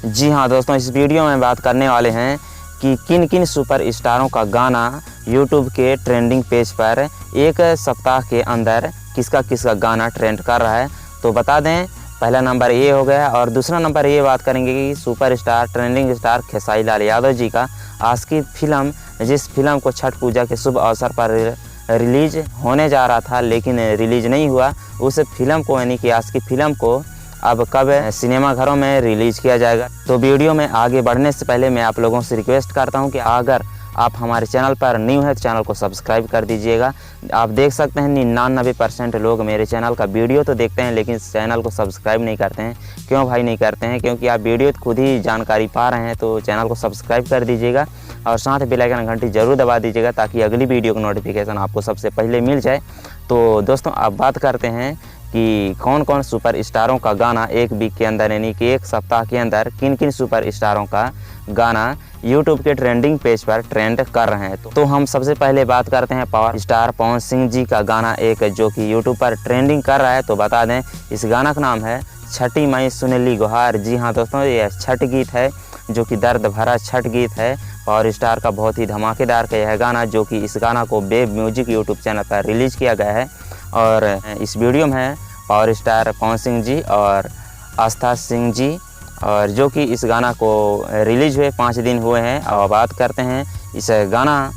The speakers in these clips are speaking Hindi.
जी हाँ दोस्तों, इस वीडियो में बात करने वाले हैं कि किन किन सुपर स्टारों का गाना यूट्यूब के ट्रेंडिंग पेज पर एक सप्ताह के अंदर किसका किसका गाना ट्रेंड कर रहा है। तो बता दें, पहला नंबर ये हो गया और दूसरा नंबर ये बात करेंगे कि super star trending star Khesari Lal Yadav ji का आज की फिल्म, जिस फिल्म को छठ पूजा के शुभ अवसर पर रिलीज होने जा रहा था लेकिन रिलीज नहीं हुआ, उस फिल्म को यानी कि आज की फिल्म को अब कब सिनेमा घरों में रिलीज़ किया जाएगा। तो वीडियो में आगे बढ़ने से पहले मैं आप लोगों से रिक्वेस्ट करता हूं कि अगर आप हमारे चैनल पर न्यू है तो चैनल को सब्सक्राइब कर दीजिएगा। आप देख सकते हैं 99% लोग मेरे चैनल का वीडियो तो देखते हैं लेकिन चैनल को सब्सक्राइब नहीं करते हैं। क्यों भाई नहीं करते हैं? क्योंकि आप वीडियो खुद ही जानकारी पा रहे हैं, तो चैनल को सब्सक्राइब कर दीजिएगा और साथ बेल आइकन घंटी ज़रूर दबा दीजिएगा ताकि अगली वीडियो का नोटिफिकेशन आपको सबसे पहले मिल जाए। तो दोस्तों, अब बात करते हैं कि कौन कौन सुपर स्टारों का गाना एक वीक के अंदर यानी कि एक सप्ताह के अंदर किन किन सुपर स्टारों का गाना यूट्यूब के ट्रेंडिंग पेज पर ट्रेंड कर रहे हैं। तो हम सबसे पहले बात करते हैं पावर स्टार पवन सिंह जी का गाना एक जो कि यूट्यूब पर ट्रेंडिंग कर रहा है। तो बता दें, इस गाना का नाम है छठी माई सुनेली गुहार। जी हाँ दोस्तों, ये छठ गीत है जो कि दर्द भरा छठ गीत है। पावर स्टार का बहुत ही धमाकेदार का यह गाना, जो कि इस गाना को वेब म्यूजिक यूट्यूब चैनल पर रिलीज़ किया गया है और इस वीडियो में है पावर स्टार पवन सिंह जी और आस्था सिंह जी, और जो कि इस गाना को रिलीज हुए 5 दिन हुए हैं। और बात करते हैं इस गाना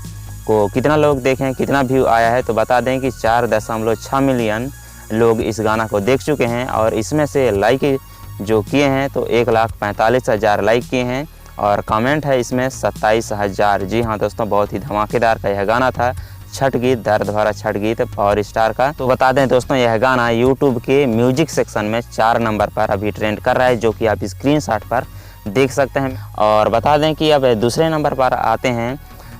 को कितना लोग देखें, कितना व्यू आया है। तो बता दें कि 4.6 मिलियन लोग इस गाना को देख चुके हैं और इसमें से लाइक जो किए हैं तो 1,45,000 लाइक किए हैं और कमेंट है इसमें 27,000। जी हाँ दोस्तों, बहुत ही धमाकेदार का यह गाना था, छठ गीत, दर्द भरा छठ गीत पावर स्टार का। तो बता दें दोस्तों, यह गाना यूट्यूब के म्यूजिक सेक्शन में 4 नंबर पर अभी ट्रेंड कर रहा है, जो कि आप स्क्रीनशॉट पर देख सकते हैं। और बता दें कि अब दूसरे नंबर पर आते हैं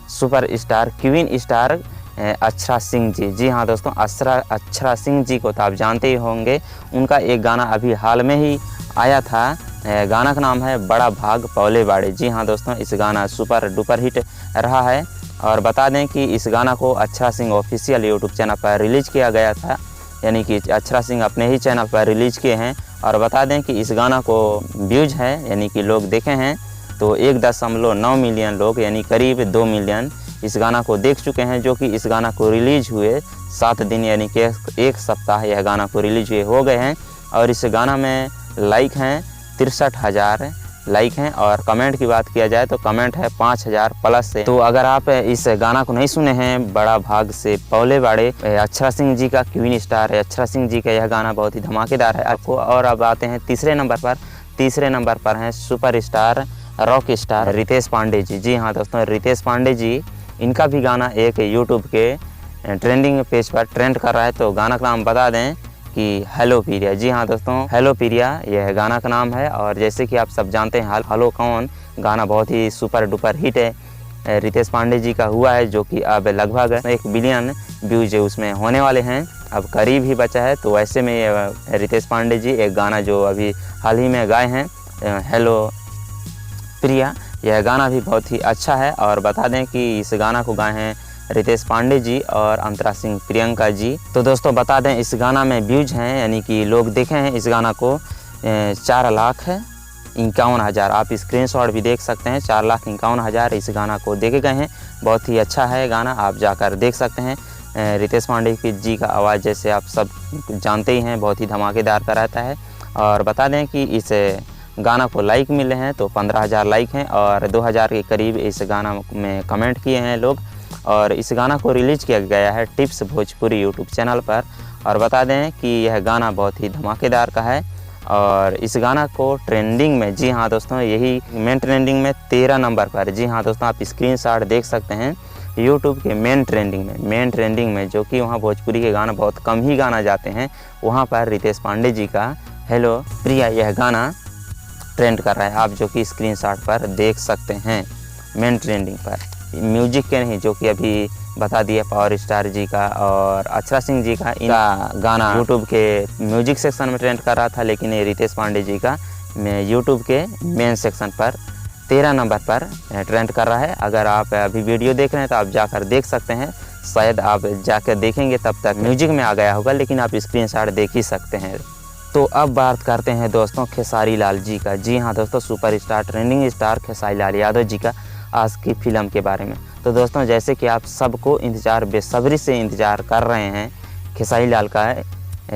super star queen star Akshara Singh ji. जी हाँ दोस्तों, अक्षरा सिंह जी को तो आप जानते ही होंगे, उनका एक गाना अभी हाल में ही आया था। गाना का नाम है बड़ा भाग पौले बाड़े। जी हाँ दोस्तों, इस गाना सुपर डुपर हिट रहा है और बता दें कि इस गाना को Akshara Singh official YouTube channel पर रिलीज़ किया गया था, यानी कि अक्षरा सिंह अपने ही चैनल पर रिलीज़ किए हैं। और बता दें कि इस गाना को व्यूज है यानी कि लोग देखे हैं तो 1.9 मिलियन लोग यानी करीब 2 मिलियन इस गाना को देख चुके हैं, जो कि इस गाना को रिलीज हुए 7 दिन यानी कि एक सप्ताह यह गाना को रिलीज हुए हो गए हैं। और इस गाना में लाइक हैं 63,000 लाइक हैं और कमेंट की बात किया जाए तो कमेंट है 5,000 प्लस से। तो अगर आप इस गाना को नहीं सुने हैं, बड़ा भाग से पौले बाड़े, अक्षरा सिंह जी का क्वीन स्टार है अक्षरा सिंह जी का यह गाना बहुत ही धमाकेदार है आपको। और अब आते हैं तीसरे नंबर पर हैं super star rock star Ritesh Pandey ji. जी हाँ दोस्तों, रितेश पांडे जी, इनका भी गाना एक यूट्यूब के ट्रेंडिंग पेज पर ट्रेंड कर रहा है। तो गाना का नाम बता दें कि हेलो प्रिया। जी हाँ दोस्तों, हेलो प्रिया यह गाना का नाम है। और जैसे कि आप सब जानते हैं, हेलो कौन गाना बहुत ही सुपर डुपर हिट है, रितेश पांडे जी का हुआ है, जो कि अब लगभग 1 बिलियन व्यूज उसमें होने वाले हैं, अब करीब ही बचा है। तो ऐसे में रितेश पांडे जी एक गाना जो अभी हाल ही में गाए हैं हेलो प्रिया, यह गाना भी बहुत ही अच्छा है। और बता दें कि इस गाना को गाए हैं रितेश पांडे जी और अंतरा सिंह प्रियंका जी। तो दोस्तों बता दें, इस गाना में व्यूज हैं यानी कि लोग देखे हैं इस गाना को 4,51,000। आप स्क्रीनशॉट भी देख सकते हैं, 4,51,000 इस गाना को देखे गए हैं। बहुत ही अच्छा है गाना, आप जाकर देख सकते हैं। रितेश पांडे जी का आवाज़ जैसे आप सब जानते ही हैं, बहुत ही धमाकेदार का रहता है। और बता दें कि इस गाना को लाइक मिले हैं तो 15,000 लाइक हैं और 2,000 के करीब इस गाना में कमेंट किए हैं लोग। और इस गाना को रिलीज़ किया गया है टिप्स भोजपुरी यूट्यूब चैनल पर। और बता दें कि यह गाना बहुत ही धमाकेदार का है और इस गाना को ट्रेंडिंग में, जी हाँ दोस्तों, यही मेन ट्रेंडिंग में 13 नंबर पर। जी हाँ दोस्तों, आप स्क्रीनशॉट देख सकते हैं यूट्यूब के मेन ट्रेंडिंग में, जो कि वहाँ भोजपुरी के गाना बहुत कम ही गाना जाते हैं, वहाँ पर रितेश पांडे जी का हेलो प्रिया यह गाना ट्रेंड कर रहा है, आप जो कि स्क्रीनशॉट पर देख सकते हैं मेन ट्रेंडिंग पर। म्यूजिक के नहीं, जो कि अभी बता दिया पावर स्टार जी का और अक्षरा सिंह जी का, इनका गाना यूट्यूब के म्यूजिक सेक्शन में ट्रेंड कर रहा था, लेकिन ये रितेश पांडे जी का यूट्यूब के मेन सेक्शन पर 13 नंबर पर ट्रेंड कर रहा है। अगर आप अभी वीडियो देख रहे हैं तो आप जाकर देख सकते हैं, शायद आप जाकर देखेंगे तब तक म्यूजिक में आ गया होगा, लेकिन आप स्क्रीनशॉट देख ही सकते हैं। तो अब बात करते हैं दोस्तों खेसारी लाल जी का। जी हाँ दोस्तों, superstar trending star Khesari Lal Yadav ji का आज की फिल्म के बारे में। तो दोस्तों जैसे कि आप सबको बेसब्री से इंतज़ार कर रहे हैं, खेसारी लाल का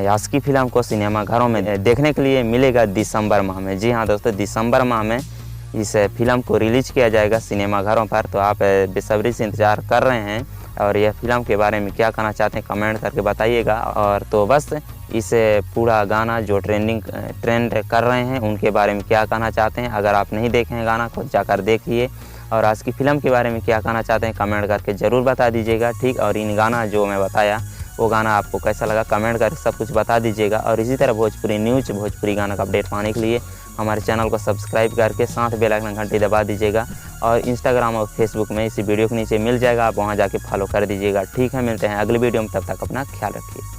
आज की फिल्म को सिनेमा घरों में देखने के लिए मिलेगा दिसंबर माह में। जी हाँ दोस्तों, दिसंबर माह में इस फिल्म को रिलीज किया जाएगा सिनेमा घरों पर। तो आप बेसब्री से इंतज़ार कर रहे हैं और यह फिल्म के बारे में क्या कहना चाहते हैं कमेंट करके बताइएगा। और तो बस इस पूरा गाना जो ट्रेंड कर रहे हैं उनके बारे में क्या कहना चाहते हैं, अगर आप नहीं देखे हैं गाना को जाकर देखिए। और आज की फ़िल्म के बारे में क्या कहना चाहते हैं कमेंट करके ज़रूर बता दीजिएगा, ठीक। और इन गाना जो मैं बताया वो गाना आपको कैसा लगा कमेंट करके सब कुछ बता दीजिएगा। और इसी तरह भोजपुरी न्यूज़, भोजपुरी गाना का अपडेट पाने के लिए हमारे चैनल को सब्सक्राइब करके साथ बेल आइकन घंटी दबा दीजिएगा। और इंस्टाग्राम और फेसबुक में इसी वीडियो के नीचे मिल जाएगा, आप वहां जाके फॉलो कर दीजिएगा, ठीक है। मिलते हैं अगली वीडियो में, तब तक अपना ख्याल रखिए।